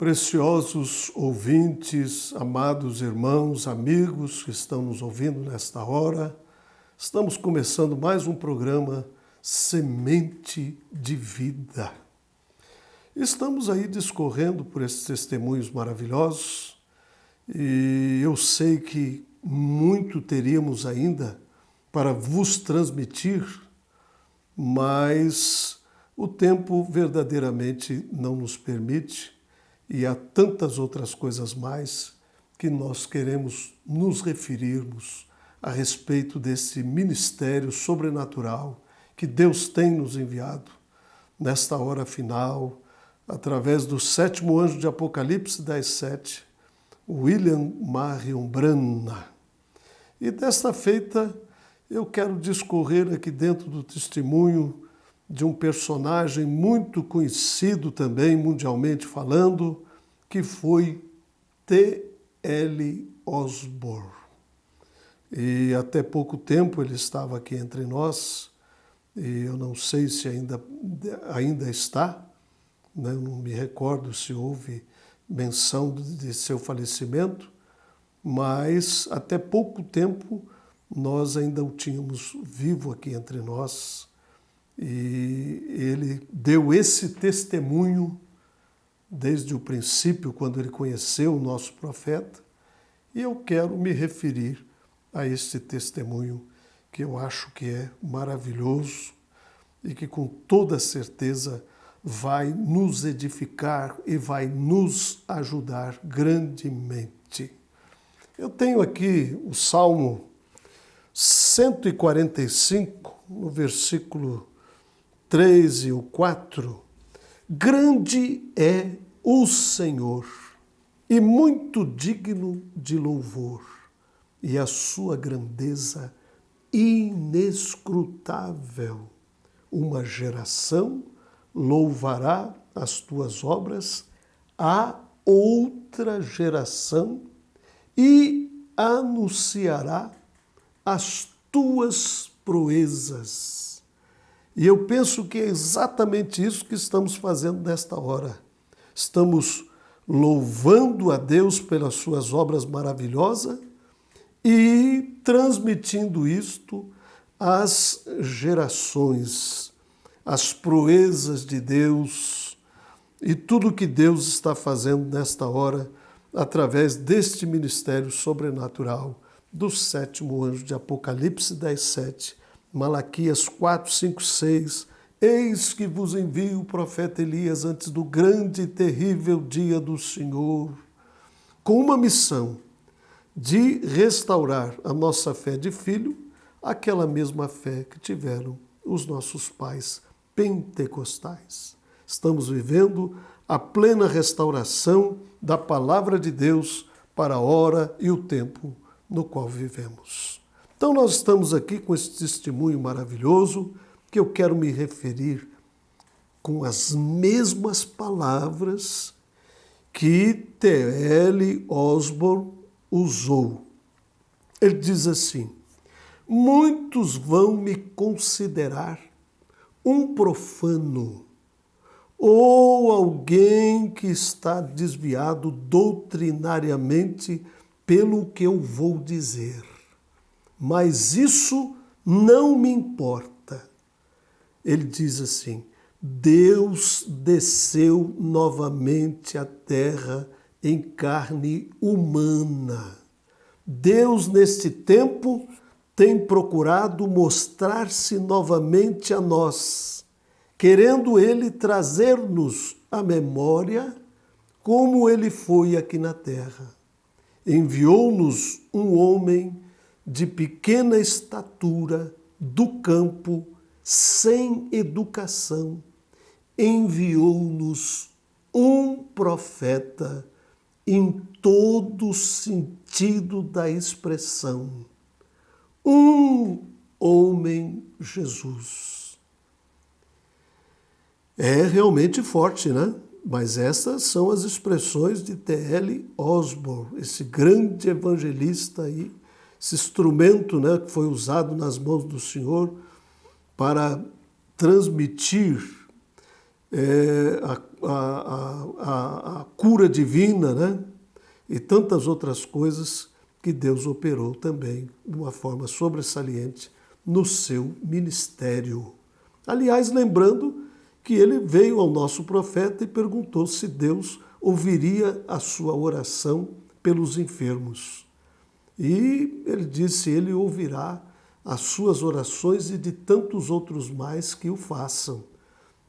Preciosos ouvintes, amados irmãos, amigos que estão nos ouvindo nesta hora, estamos começando mais um programa Semente de Vida. Estamos aí discorrendo por esses testemunhos maravilhosos e eu sei que muito teríamos ainda para vos transmitir, mas o tempo verdadeiramente não nos permite. E há tantas outras coisas mais que nós queremos nos referirmos a respeito desse ministério sobrenatural que Deus tem nos enviado nesta hora final, através do 7º anjo de Apocalipse 10:7, William Marion Branham. E desta feita eu quero discorrer aqui dentro do testemunho de um personagem muito conhecido também, mundialmente falando, que foi T.L. Osborne. E até pouco tempo ele estava aqui entre nós, e eu não sei se ainda está, né? Eu não me recordo se houve menção de seu falecimento, mas até pouco tempo nós ainda o tínhamos vivo aqui entre nós. E ele deu esse testemunho desde o princípio, quando ele conheceu o nosso profeta, e eu quero me referir a esse testemunho que eu acho que é maravilhoso e que com toda certeza vai nos edificar e vai nos ajudar grandemente. Eu tenho aqui o Salmo 145, no versículo 3 e o 4, grande é o Senhor e muito digno de louvor, e a sua grandeza inescrutável. Uma geração louvará as tuas obras, a outra geração e anunciará as tuas proezas. E eu penso que é exatamente isso que estamos fazendo nesta hora. Estamos louvando a Deus pelas suas obras maravilhosas e transmitindo isto às gerações, as proezas de Deus e tudo que Deus está fazendo nesta hora através deste ministério sobrenatural do 7º anjo de Apocalipse 10:7. Malaquias 4, 5, 6, eis que vos envio o profeta Elias antes do grande e terrível dia do Senhor, com uma missão de restaurar a nossa fé de filho, aquela mesma fé que tiveram os nossos pais pentecostais. Estamos vivendo a plena restauração da palavra de Deus para a hora e o tempo no qual vivemos. Então nós estamos aqui com esse testemunho maravilhoso que eu quero me referir com as mesmas palavras que T.L. Osborne usou. Ele diz assim: muitos vão me considerar um profano ou alguém que está desviado doutrinariamente pelo que eu vou dizer. Mas isso não me importa. Ele diz assim: Deus desceu novamente à terra em carne humana. Deus, neste tempo, tem procurado mostrar-se novamente a nós, querendo Ele trazer-nos à memória como Ele foi aqui na terra. Enviou-nos um homem de pequena estatura, do campo, sem educação. Enviou-nos um profeta em todo o sentido da expressão. Um homem Jesus. É realmente forte, né? Mas essas são as expressões de T.L. Osborne, esse grande evangelista aí, esse instrumento, né, que foi usado nas mãos do Senhor para transmitir a cura divina, né? E tantas outras coisas que Deus operou também de uma forma sobressaliente no seu ministério. Aliás, lembrando que ele veio ao nosso profeta e perguntou se Deus ouviria a sua oração pelos enfermos. E ele disse, ele ouvirá as suas orações e de tantos outros mais que o façam.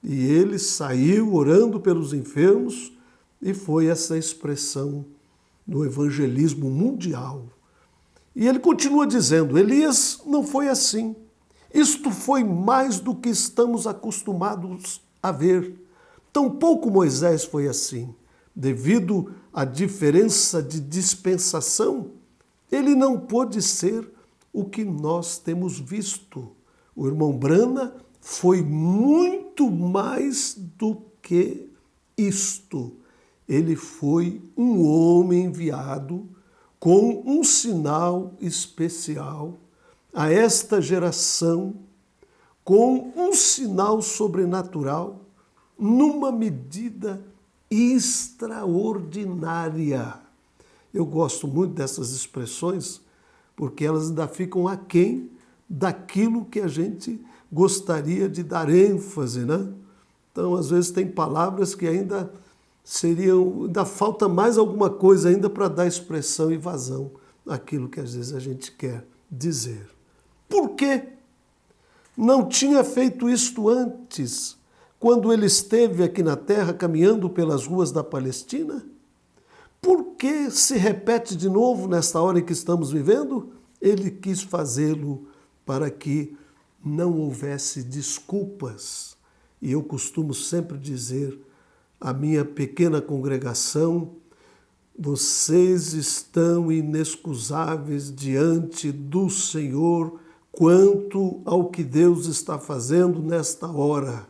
E ele saiu orando pelos enfermos e foi essa expressão no evangelismo mundial. E ele continua dizendo, Elias não foi assim. Isto foi mais do que estamos acostumados a ver. Tampouco Moisés foi assim. Devido à diferença de dispensação, ele não pôde ser o que nós temos visto. O irmão Brana foi muito mais do que isto. Ele foi um homem enviado com um sinal especial a esta geração, com um sinal sobrenatural, numa medida extraordinária. Eu gosto muito dessas expressões, porque elas ainda ficam aquém daquilo que a gente gostaria de dar ênfase, né? Então, às vezes, tem palavras que ainda falta mais alguma coisa ainda para dar expressão e vazão àquilo que às vezes a gente quer dizer. Por quê? Não tinha feito isto antes, quando ele esteve aqui na terra caminhando pelas ruas da Palestina? Por que se repete de novo nesta hora em que estamos vivendo? Ele quis fazê-lo para que não houvesse desculpas. E eu costumo sempre dizer à minha pequena congregação, vocês estão inexcusáveis diante do Senhor quanto ao que Deus está fazendo nesta hora.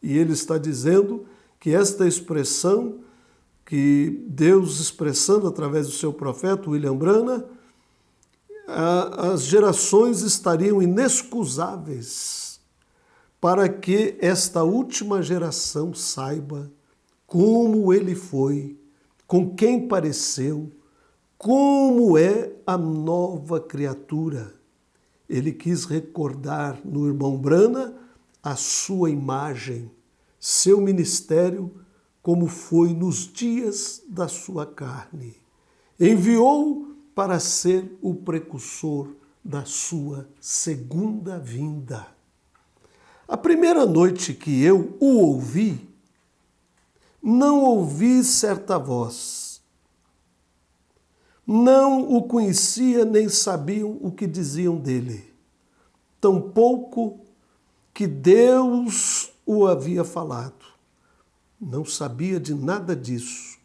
E ele está dizendo que esta expressão que Deus expressando através do seu profeta, William Brana, as gerações estariam inexcusáveis para que esta última geração saiba como ele foi, com quem pareceu, como é a nova criatura. Ele quis recordar no irmão Brana a sua imagem, seu ministério, como foi nos dias da sua carne. Enviou para ser o precursor da sua segunda vinda. A primeira noite que eu o ouvi, não ouvi certa voz. Não o conhecia nem sabiam o que diziam dele. Tampouco que Deus o havia falado. Não sabia de nada disso.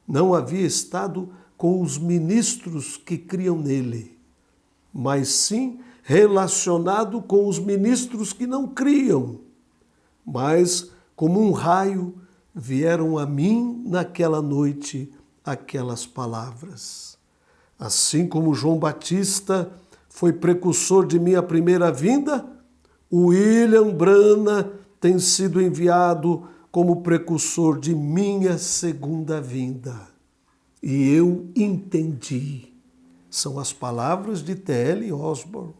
Não havia estado com os ministros que criam nele, mas sim relacionado com os ministros que não criam. Mas, como um raio, vieram a mim naquela noite aquelas palavras. Assim como João Batista foi precursor de minha primeira vinda, o William Brana tem sido enviado como precursor de minha segunda vinda. E eu entendi. São as palavras de T.L. Osborne.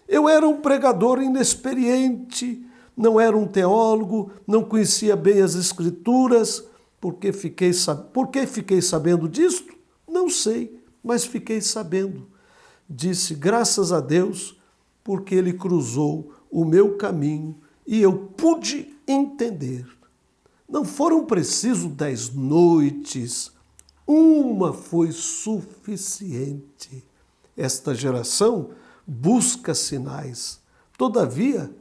Eu era um pregador inexperiente, não era um teólogo, não conhecia bem as Escrituras. Por que fiquei sabendo disto? Não sei, mas fiquei sabendo. Disse, graças a Deus, porque ele cruzou o meu caminho e eu pude entender. Não foram precisos 10 noites, uma foi suficiente. Esta geração busca sinais. Todavia,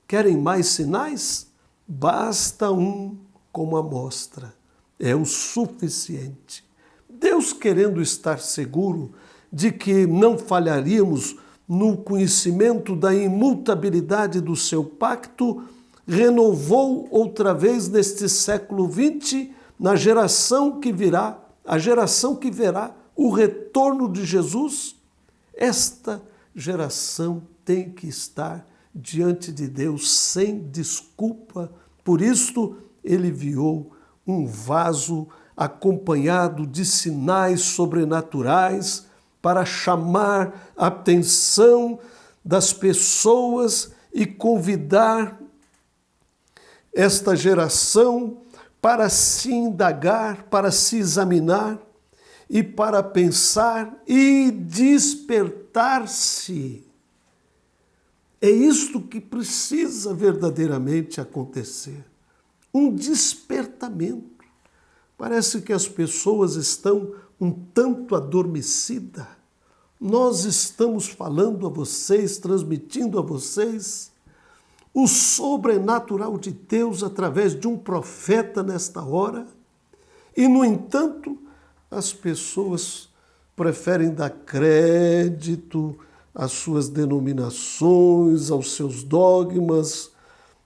querem mais sinais? Basta um como amostra. É o suficiente. Deus, querendo estar seguro de que não falharíamos no conhecimento da imutabilidade do seu pacto, renovou outra vez neste século XX, na geração que virá, a geração que verá o retorno de Jesus. Esta geração tem que estar diante de Deus sem desculpa Por isto, ele enviou um vaso acompanhado de sinais sobrenaturais para chamar a atenção das pessoas e convidar esta geração para se indagar, para se examinar e para pensar e despertar-se. É isto que precisa verdadeiramente acontecer. Um despertamento. Parece que as pessoas estão um tanto adormecidas. Nós estamos falando a vocês, transmitindo a vocês o sobrenatural de Deus através de um profeta nesta hora. E, no entanto, as pessoas preferem dar crédito às suas denominações, aos seus dogmas,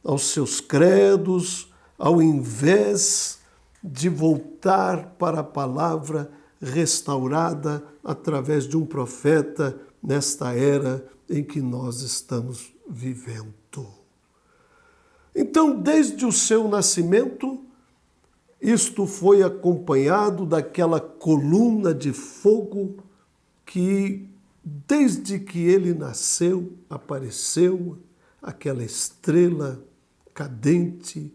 aos seus credos, ao invés de voltar para a palavra restaurada através de um profeta nesta era em que nós estamos vivendo. Então, desde o seu nascimento, isto foi acompanhado daquela coluna de fogo que, desde que ele nasceu, apareceu, aquela estrela cadente,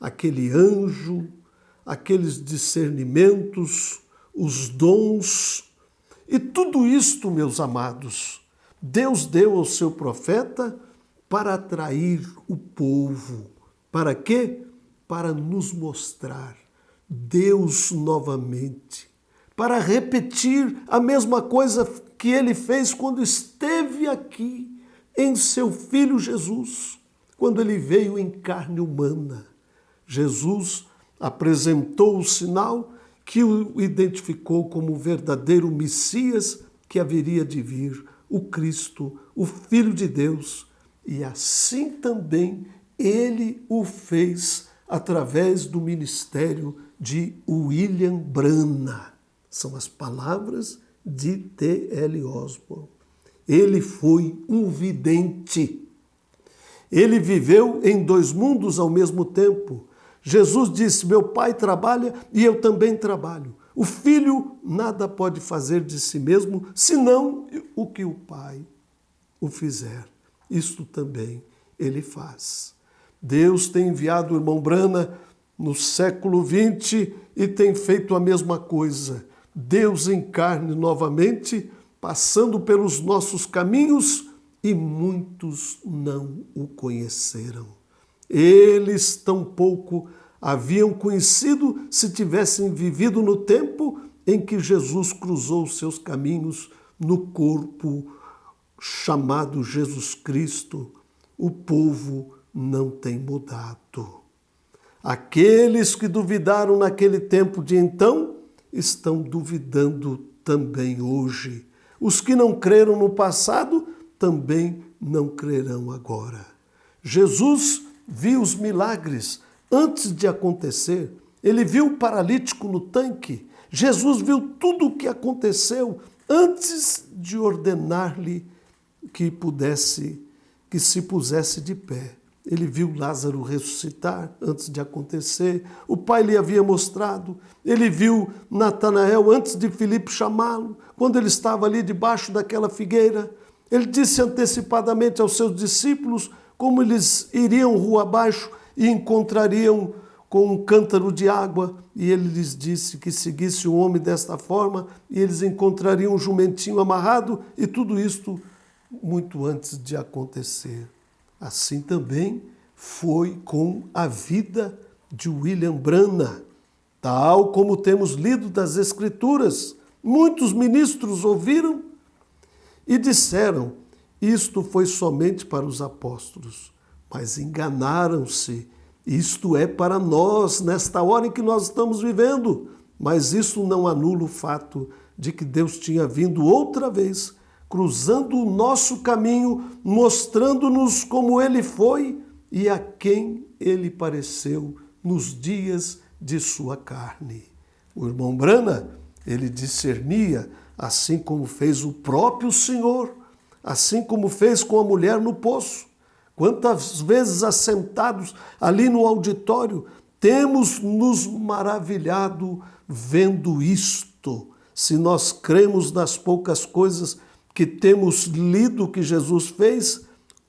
aquele anjo, aqueles discernimentos, os dons. E tudo isto, meus amados, Deus deu ao seu profeta para atrair o povo. Para quê? Para nos mostrar Deus novamente, para repetir a mesma coisa que ele fez quando esteve aqui em seu Filho Jesus, quando ele veio em carne humana. Jesus apresentou o sinal que o identificou como o verdadeiro Messias que haveria de vir, o Cristo, o Filho de Deus. E assim também ele o fez através do ministério de William Branham. São as palavras de T.L. Osborne. Ele foi um vidente. Ele viveu em dois mundos ao mesmo tempo. Jesus disse: meu Pai trabalha e eu também trabalho. O Filho nada pode fazer de si mesmo, senão o que o Pai o fizer. Isto também ele faz. Deus tem enviado o irmão Branham no século XX e tem feito a mesma coisa. Deus em carne novamente, passando pelos nossos caminhos, e muitos não o conheceram. Eles tampouco haviam conhecido se tivessem vivido no tempo em que Jesus cruzou os seus caminhos no corpo chamado Jesus Cristo. O povo não tem mudado. Aqueles que duvidaram naquele tempo de então estão duvidando também hoje. Os que não creram no passado também não crerão agora. Jesus viu os milagres antes de acontecer. Ele viu o paralítico no tanque. Jesus viu tudo o que aconteceu antes de ordenar-lhe que se pusesse de pé. Ele viu Lázaro ressuscitar antes de acontecer. O Pai lhe havia mostrado. Ele viu Natanael antes de Filipe chamá-lo, quando ele estava ali debaixo daquela figueira. Ele disse antecipadamente aos seus discípulos como eles iriam rua abaixo e encontrariam com um cântaro de água. E ele lhes disse que seguisse o homem desta forma e eles encontrariam um jumentinho amarrado, e tudo isto muito antes de acontecer. Assim também foi com a vida de William Branham. Tal como temos lido das Escrituras, muitos ministros ouviram e disseram: isto foi somente para os apóstolos. Mas enganaram-se. Isto é para nós, nesta hora em que nós estamos vivendo. Mas isso não anula o fato de que Deus tinha vindo outra vez, cruzando o nosso caminho, mostrando-nos como Ele foi e a quem Ele pareceu nos dias de sua carne. O irmão Branham, ele discernia, assim como fez o próprio Senhor, assim como fez com a mulher no poço. Quantas vezes assentados ali no auditório, temos nos maravilhado vendo isto. Se nós cremos nas poucas coisas que temos lido que Jesus fez,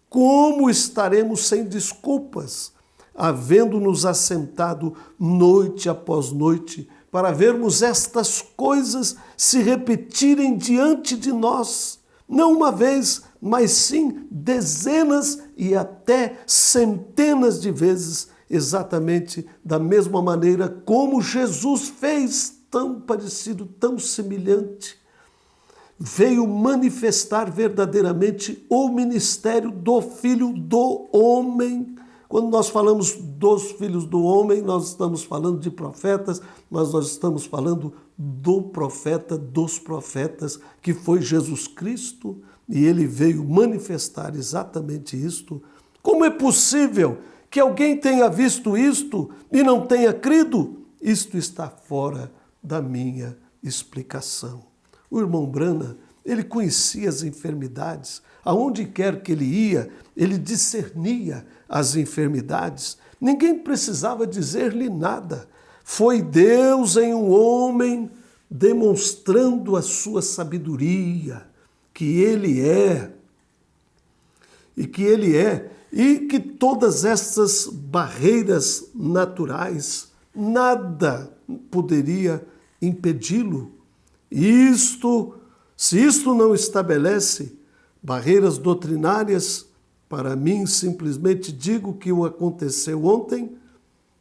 como estaremos sem desculpas, havendo-nos assentado noite após noite, para vermos estas coisas se repetirem diante de nós, não uma vez, mas sim dezenas e até centenas de vezes, exatamente da mesma maneira como Jesus fez, tão parecido, tão semelhante. Veio manifestar verdadeiramente o ministério do Filho do Homem. Quando nós falamos dos filhos do homem, nós estamos falando de profetas, mas nós estamos falando do profeta dos profetas, que foi Jesus Cristo, e ele veio manifestar exatamente isto. Como é possível que alguém tenha visto isto e não tenha crido? Isto está fora da minha explicação. O irmão Brana, ele conhecia as enfermidades. Aonde quer que ele ia, ele discernia as enfermidades. Ninguém precisava dizer-lhe nada. Foi Deus em um homem demonstrando a sua sabedoria, que ele é, e que todas essas barreiras naturais, nada poderia impedi-lo. Se isto não estabelece barreiras doutrinárias, para mim simplesmente digo que o aconteceu ontem,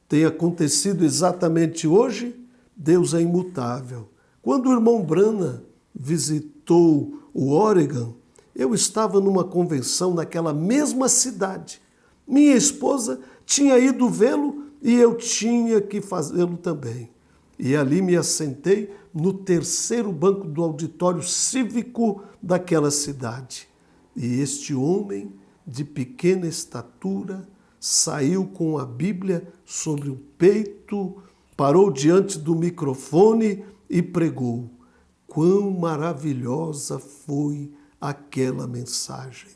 tem acontecido exatamente hoje, Deus é imutável. Quando o irmão Brana visitou o Oregon, eu estava numa convenção naquela mesma cidade. Minha esposa tinha ido vê-lo e eu tinha que fazê-lo também. E ali me assentei no terceiro banco do auditório cívico daquela cidade. E este homem de pequena estatura saiu com a Bíblia sobre o peito, parou diante do microfone e pregou. Quão maravilhosa foi aquela mensagem!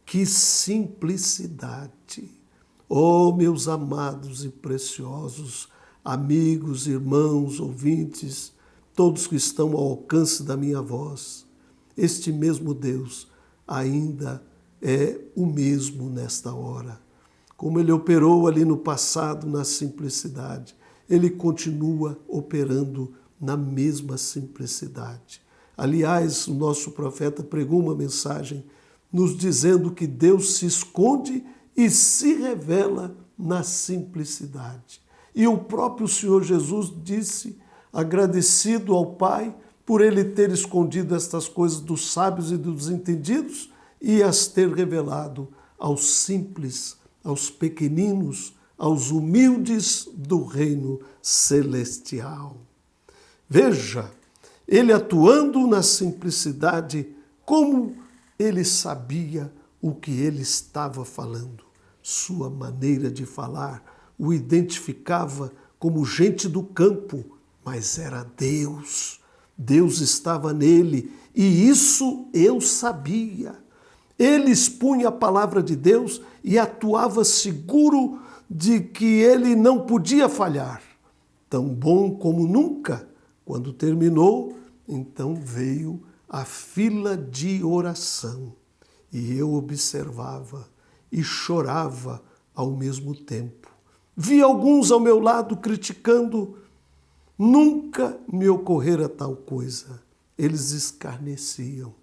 Que simplicidade! Oh, meus amados e preciosos amigos, irmãos, ouvintes, todos que estão ao alcance da minha voz, este mesmo Deus ainda é o mesmo nesta hora. Como ele operou ali no passado na simplicidade, ele continua operando na mesma simplicidade. Aliás, o nosso profeta pregou uma mensagem nos dizendo que Deus se esconde e se revela na simplicidade. E o próprio Senhor Jesus disse, agradecido ao Pai por ele ter escondido estas coisas dos sábios e dos entendidos e as ter revelado aos simples, aos pequeninos, aos humildes do reino celestial. Veja, ele atuando na simplicidade, como ele sabia o que ele estava falando. Sua maneira de falar o identificava como gente do campo, mas era Deus. Deus estava nele e isso eu sabia. Ele expunha a palavra de Deus e atuava seguro de que ele não podia falhar. Tão bom como nunca. Quando terminou, então veio a fila de oração. E eu observava e chorava ao mesmo tempo. Vi alguns ao meu lado criticando. Nunca me ocorrera tal coisa. Eles escarneciam.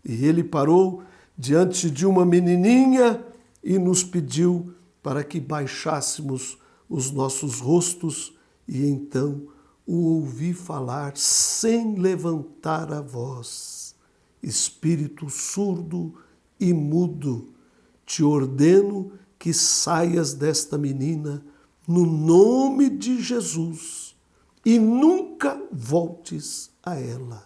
E ele parou diante de uma menininha e nos pediu para que baixássemos os nossos rostos e então o ouvi falar sem levantar a voz. Espírito surdo e mudo, te ordeno que saias desta menina no nome de Jesus e nunca voltes a ela.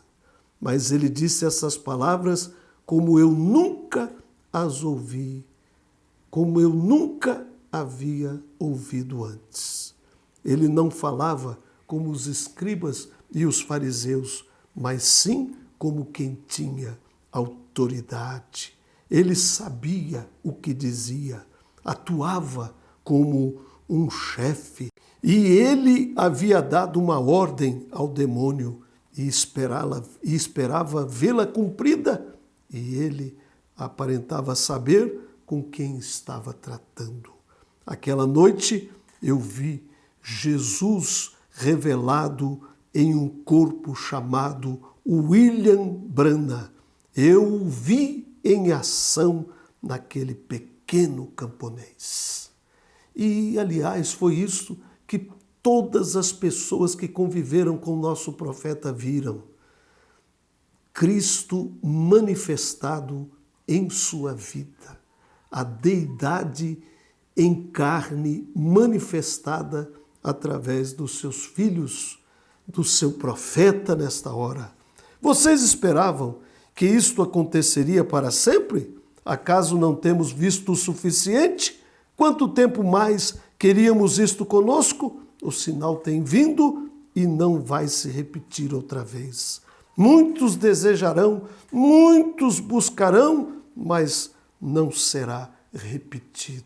Mas ele disse essas palavras como eu nunca as ouvi, como eu nunca havia ouvido antes. Ele não falava como os escribas e os fariseus, mas sim como quem tinha autoridade. Ele sabia o que dizia, atuava como um chefe. E ele havia dado uma ordem ao demônio e esperava vê-la cumprida. E ele aparentava saber com quem estava tratando. Aquela noite eu vi Jesus revelado em um corpo chamado William Branham. Eu o vi em ação naquele pequeno camponês. E, aliás, foi isso que todas as pessoas que conviveram com o nosso profeta viram. Cristo manifestado em sua vida. A deidade em carne manifestada através dos seus filhos, do seu profeta nesta hora. Vocês esperavam que isto aconteceria para sempre? Acaso não temos visto o suficiente? Quanto tempo mais queríamos isto conosco? O sinal tem vindo e não vai se repetir outra vez. Muitos desejarão, muitos buscarão, mas não será repetido.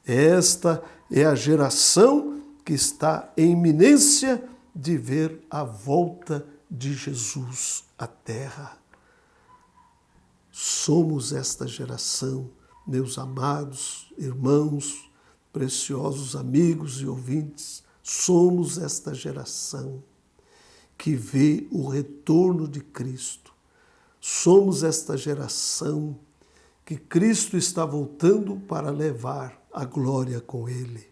Esta é a geração que está em iminência de ver a volta de Jesus à terra. Somos esta geração, meus amados irmãos, preciosos amigos e ouvintes, somos esta geração que vê o retorno de Cristo. Somos esta geração que Cristo está voltando para levar a glória com Ele.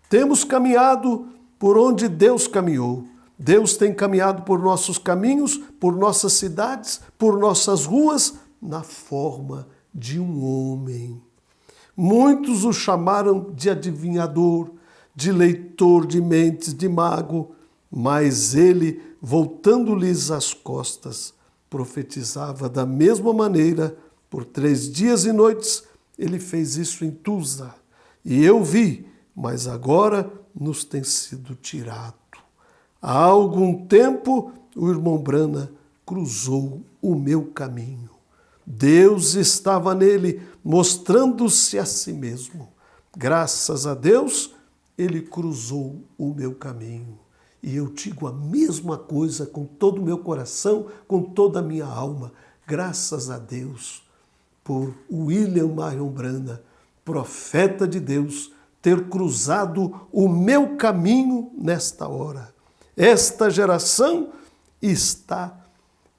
Temos caminhado por onde Deus caminhou. Deus tem caminhado por nossos caminhos, por nossas cidades, por nossas ruas, na forma de um homem. Muitos o chamaram de adivinhador, de leitor de mentes, de mago, mas ele, voltando-lhes as costas, profetizava da mesma maneira. Por 3 dias e noites ele fez isso em Tuzla. E eu vi, mas agora nos tem sido tirado. Há algum tempo o irmão Branham cruzou o meu caminho. Deus estava nele, mostrando-se a si mesmo. Graças a Deus, ele cruzou o meu caminho. E eu digo a mesma coisa com todo o meu coração, com toda a minha alma. Graças a Deus por William Marion Branham, profeta de Deus, ter cruzado o meu caminho nesta hora. Esta geração está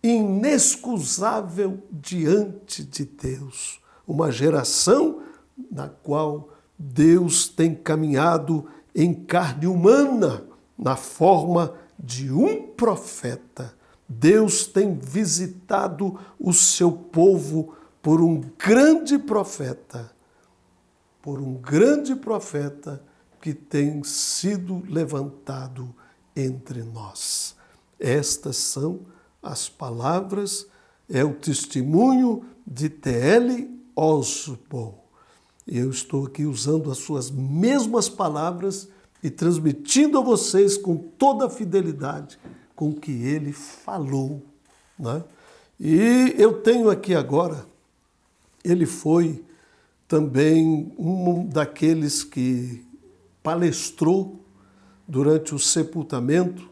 inexcusável diante de Deus. Uma geração na qual Deus tem caminhado em carne humana, na forma de um profeta. Deus tem visitado o seu povo por um grande profeta, que tem sido levantado entre nós. Estas são as palavras, é o testemunho de T.L. Osborne. Eu estou aqui usando as suas mesmas palavras e transmitindo a vocês com toda a fidelidade com que ele falou, né? E eu tenho aqui agora, ele foi também um daqueles que palestrou durante o sepultamento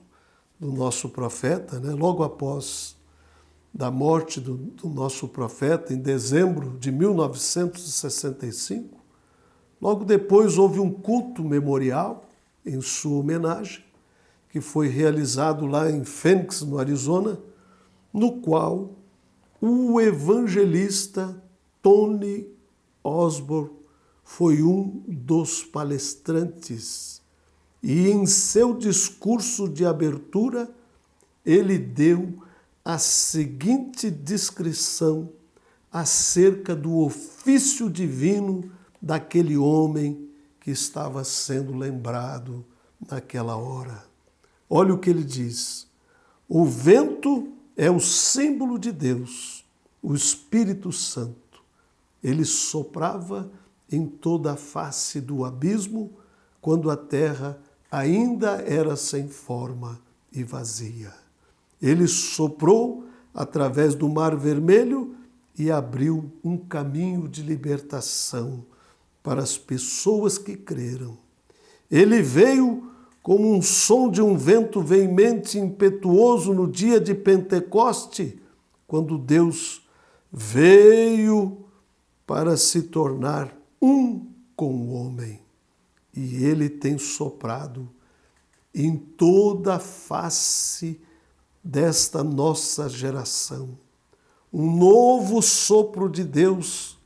do nosso profeta, né? Logo após da morte do nosso profeta, em dezembro de 1965. Logo depois houve um culto memorial em sua homenagem, que foi realizado lá em Phoenix, no Arizona, no qual o evangelista Tony Osborne foi um dos palestrantes. E em seu discurso de abertura, ele deu a seguinte descrição acerca do ofício divino daquele homem que estava sendo lembrado naquela hora. Olha o que ele diz: o vento é o símbolo de Deus, o Espírito Santo. Ele soprava em toda a face do abismo, quando a terra ainda era sem forma e vazia. Ele soprou através do Mar Vermelho e abriu um caminho de libertação para as pessoas que creram. Ele veio como um som de um vento veemente e impetuoso no dia de Pentecoste, quando Deus veio para se tornar um com o homem. E ele tem soprado em toda a face desta nossa geração um novo sopro de Deus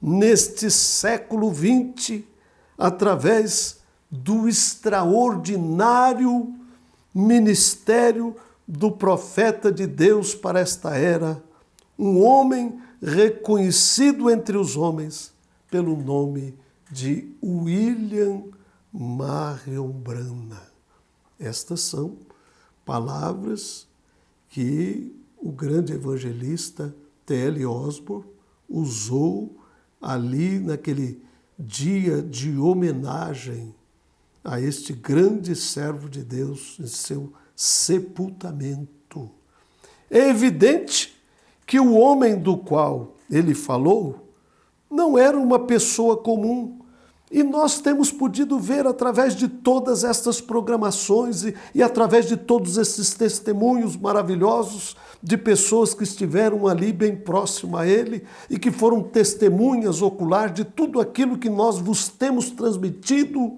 neste século XX, através do extraordinário ministério do profeta de Deus para esta era, um homem reconhecido entre os homens pelo nome de William Marion Branham. Estas são palavras que o grande evangelista T.L. Osborne usou ali naquele dia de homenagem a este grande servo de Deus em seu sepultamento. É evidente que o homem do qual ele falou não era uma pessoa comum. E nós temos podido ver através de todas estas programações e através de todos esses testemunhos maravilhosos de pessoas que estiveram ali bem próximo a ele e que foram testemunhas oculares de tudo aquilo que nós vos temos transmitido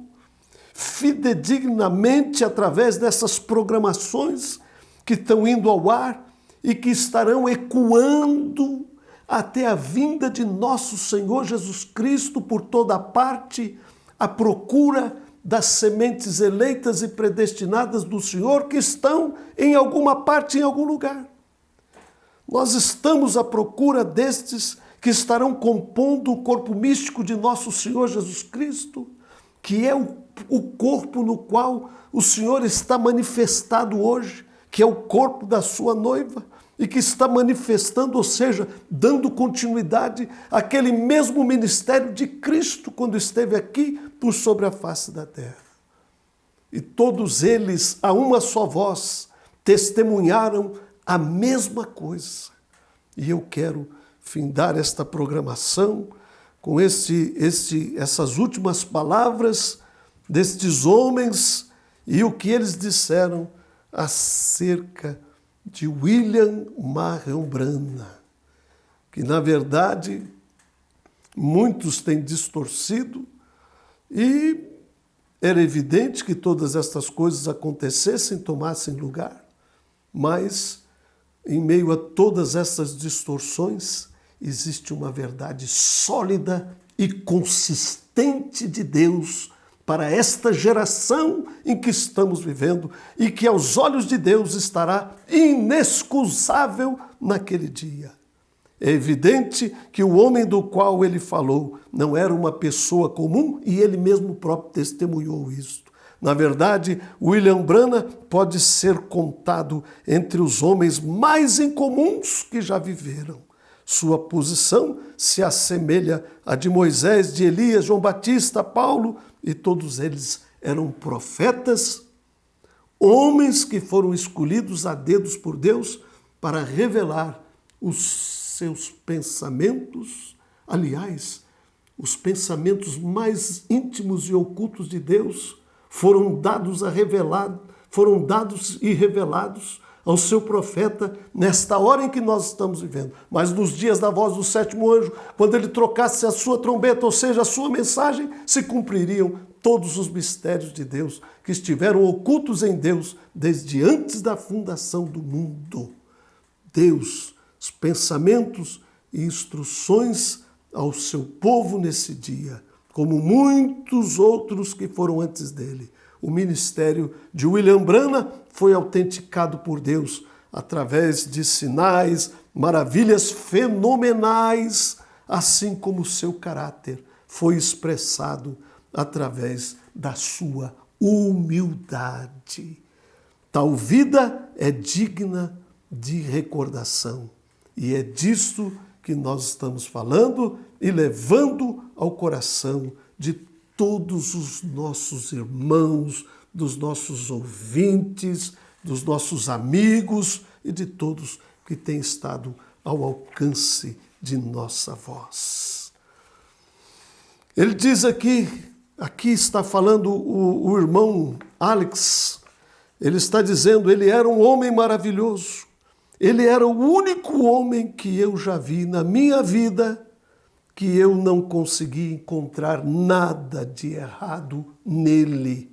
fidedignamente através dessas programações que estão indo ao ar e que estarão ecoando até a vinda de nosso Senhor Jesus Cristo por toda parte, à procura das sementes eleitas e predestinadas do Senhor que estão em alguma parte, em algum lugar. Nós estamos à procura destes que estarão compondo o corpo místico de nosso Senhor Jesus Cristo, que é o corpo no qual o Senhor está manifestado hoje, que é o corpo da sua noiva, e que está manifestando, ou seja, dando continuidade àquele mesmo ministério de Cristo quando esteve aqui por sobre a face da terra. E todos eles, a uma só voz, testemunharam a mesma coisa. E eu quero findar esta programação com essas últimas palavras destes homens e o que eles disseram acerca de William Marion Branham, que na verdade muitos têm distorcido e era evidente que todas estas coisas acontecessem, tomassem lugar, mas em meio a todas essas distorções existe uma verdade sólida e consistente de Deus para esta geração em que estamos vivendo e que aos olhos de Deus estará inexcusável naquele dia. É evidente que o homem do qual ele falou não era uma pessoa comum e ele mesmo próprio testemunhou isto. Na verdade, William Branham pode ser contado entre os homens mais incomuns que já viveram. Sua posição se assemelha à de Moisés, de Elias, João Batista, Paulo, e todos eles eram profetas, homens que foram escolhidos a dedos por Deus para revelar os seus pensamentos, aliás, os pensamentos mais íntimos e ocultos de Deus foram dados e revelados ao seu profeta nesta hora em que nós estamos vivendo. Mas nos dias da voz do sétimo anjo, quando ele trocasse a sua trombeta, ou seja, a sua mensagem, se cumpririam todos os mistérios de Deus que estiveram ocultos em Deus desde antes da fundação do mundo. Deus, os pensamentos e instruções ao seu povo nesse dia, como muitos outros que foram antes dele. O ministério de William Branham foi autenticado por Deus através de sinais, maravilhas fenomenais, assim como o seu caráter foi expressado através da sua humildade. Tal vida é digna de recordação e é disso que nós estamos falando e levando ao coração de todos os nossos irmãos, dos nossos ouvintes, dos nossos amigos e de todos que têm estado ao alcance de nossa voz. Ele diz aqui está falando o irmão Alex, ele está dizendo, ele era um homem maravilhoso, ele era o único homem que eu já vi na minha vida que eu não consegui encontrar nada de errado nele.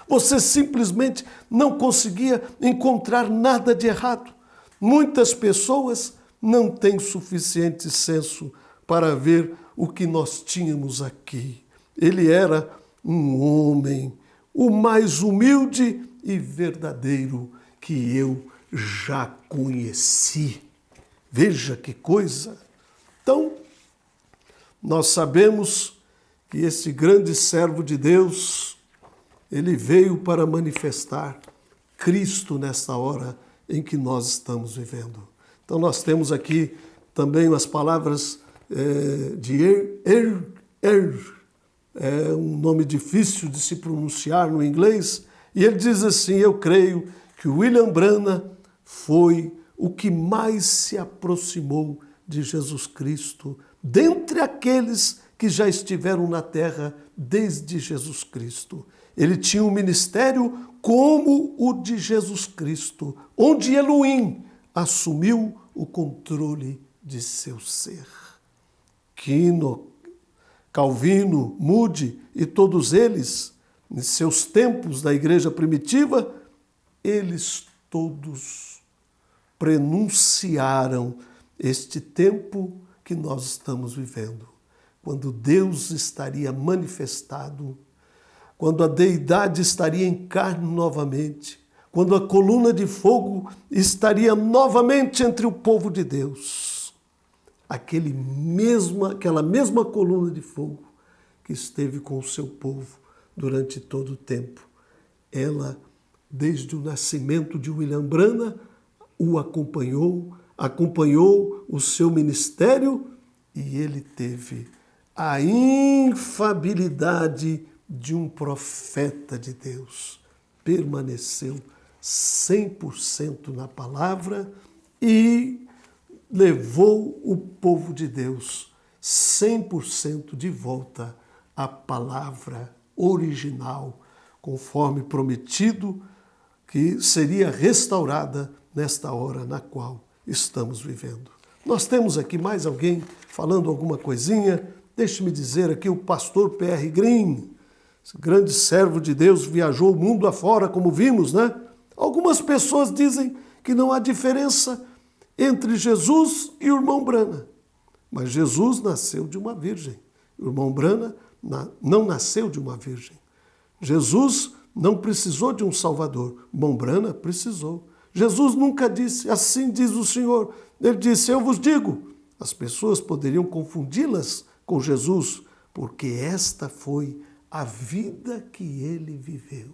Você simplesmente não conseguia encontrar nada de errado. Muitas pessoas não têm suficiente senso para ver o que nós tínhamos aqui. Ele era um homem, o mais humilde e verdadeiro que eu já conheci. Veja que coisa! Então, nós sabemos que esse grande servo de Deus, ele veio para manifestar Cristo nesta hora em que nós estamos vivendo. Então nós temos aqui também as palavras de é um nome difícil de se pronunciar no inglês, e ele diz assim, eu creio que William Branham foi o que mais se aproximou de Jesus Cristo, dentre aqueles que já estiveram na terra desde Jesus Cristo. Ele tinha um ministério como o de Jesus Cristo, onde Elohim assumiu o controle de seu ser. Quino, Calvino, Moody e todos eles, em seus tempos da igreja primitiva, eles todos prenunciaram este tempo que nós estamos vivendo, quando Deus estaria manifestado, quando a deidade estaria em carne novamente, quando a coluna de fogo estaria novamente entre o povo de Deus. Aquela mesma coluna de fogo que esteve com o seu povo durante todo o tempo. Ela, desde o nascimento de William Branham, o acompanhou o seu ministério e ele teve a infabilidade de um profeta de Deus. Permaneceu 100% na palavra e levou o povo de Deus 100% de volta à palavra original, conforme prometido, que seria restaurada nesta hora na qual estamos vivendo. Nós temos aqui mais alguém falando alguma coisinha. Deixe-me dizer aqui o pastor P.R. Green, esse grande servo de Deus, viajou o mundo afora, como vimos, né? Algumas pessoas dizem que não há diferença entre Jesus e o irmão Branham. Mas Jesus nasceu de uma virgem. O irmão Branham não nasceu de uma virgem. Jesus não precisou de um Salvador. O irmão Branham precisou. Jesus nunca disse, assim diz o Senhor. Ele disse, eu vos digo. As pessoas poderiam confundi-las com Jesus, porque esta foi a vida que ele viveu.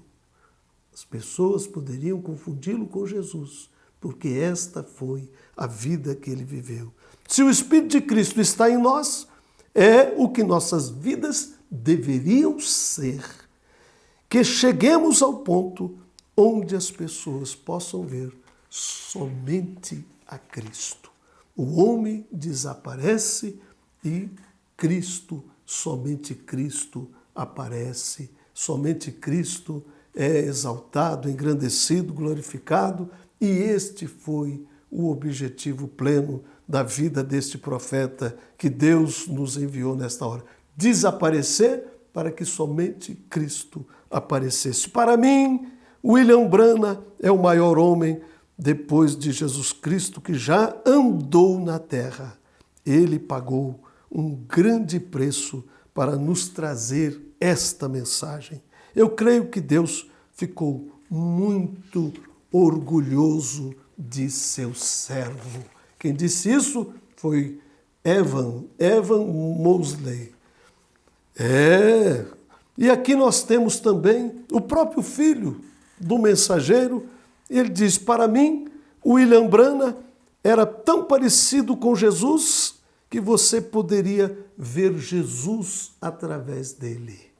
As pessoas poderiam confundi-lo com Jesus, porque esta foi a vida que ele viveu. Se o Espírito de Cristo está em nós, é o que nossas vidas deveriam ser. Que cheguemos ao ponto onde as pessoas possam ver somente a Cristo. O homem desaparece e Cristo, somente Cristo aparece, somente Cristo é exaltado, engrandecido, glorificado, e este foi o objetivo pleno da vida deste profeta que Deus nos enviou nesta hora. Desaparecer para que somente Cristo aparecesse. Para mim, William Branham é o maior homem depois de Jesus Cristo que já andou na terra. Ele pagou um grande preço para nos trazer esta mensagem. Eu creio que Deus ficou muito orgulhoso de seu servo. Quem disse isso foi Evan Mosley. E aqui nós temos também o próprio filho do mensageiro. Ele diz, para mim, William Branham era tão parecido com Jesus que você poderia ver Jesus através dele.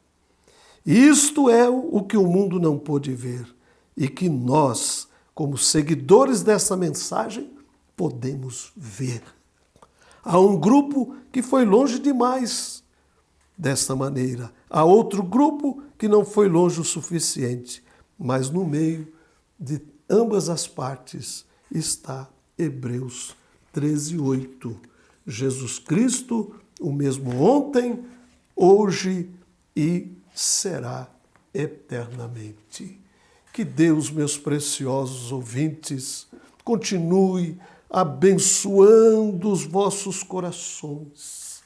Isto é o que o mundo não pôde ver e que nós, como seguidores dessa mensagem, podemos ver. Há um grupo que foi longe demais desta maneira. Há outro grupo que não foi longe o suficiente. Mas no meio de ambas as partes está Hebreus 13:8. Jesus Cristo, o mesmo ontem, hoje e será eternamente. Que Deus, meus preciosos ouvintes, continue abençoando os vossos corações.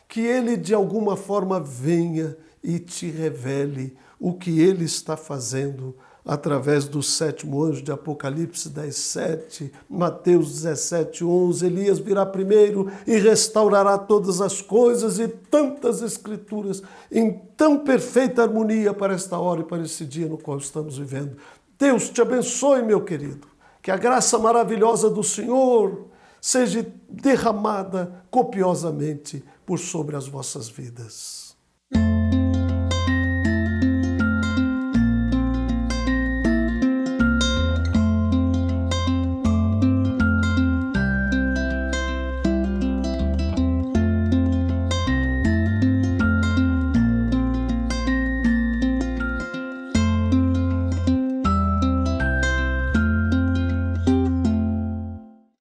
Que Ele, de alguma forma, venha e te revele o que Ele está fazendo através do 7º anjo de Apocalipse 10:7, Mateus 17:11, Elias virá primeiro e restaurará todas as coisas, e tantas escrituras em tão perfeita harmonia para esta hora e para esse dia no qual estamos vivendo. Deus te abençoe, meu querido. Que a graça maravilhosa do Senhor seja derramada copiosamente por sobre as vossas vidas.